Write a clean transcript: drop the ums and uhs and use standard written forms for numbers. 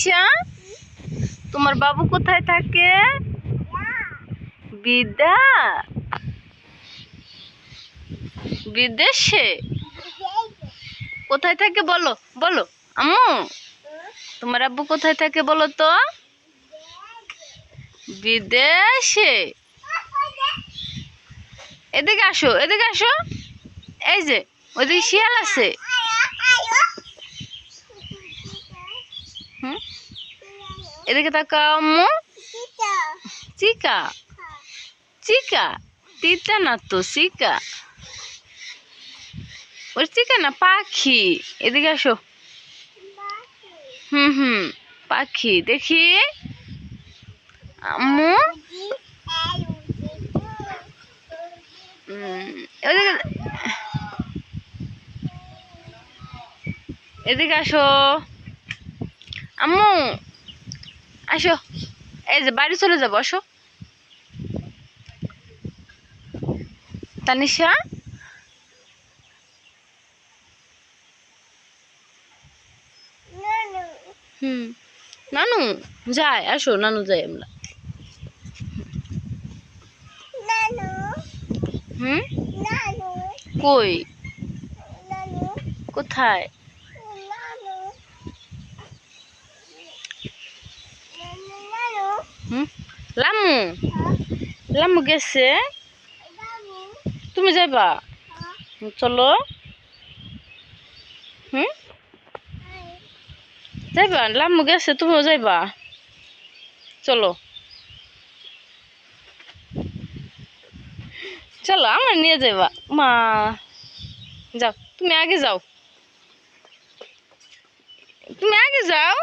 তানিশা, তোমার বাবু কোথায় থাকে? বিদা বিদেশে? কোথায় থাকে বলো বলো আম্মু, তোমার আব্বু কোথায় থাকে বলো তো? বিদেশে। এদিকে আসো, এদিকে আসো। এই যে ওইদিকে শিয়াল আছে। এদিকে তাকাও আম্মু। চিকা চিকা, তিতা না তো, চিকা। ওই চিকা না, পাখি। এদিকে আসো। হুম, পাখি দেখি আম্মু। এদিকে এদিকে আসো আম্মু, আসো। এই যে বাড়ি চলে যাবো, আসো। তানিশা, নানু যাই, আসো নানু যাই আমরা। কই? কোথায়? লামু লামু গেছে। তুমি যাইবা? চলো। যাইবা? লামু গেছে, তুমিও যাইবা? চলো চলো, আমার নিয়ে যাইবা মা। যাও, তুমি আগে যাও, তুমি আগে যাও।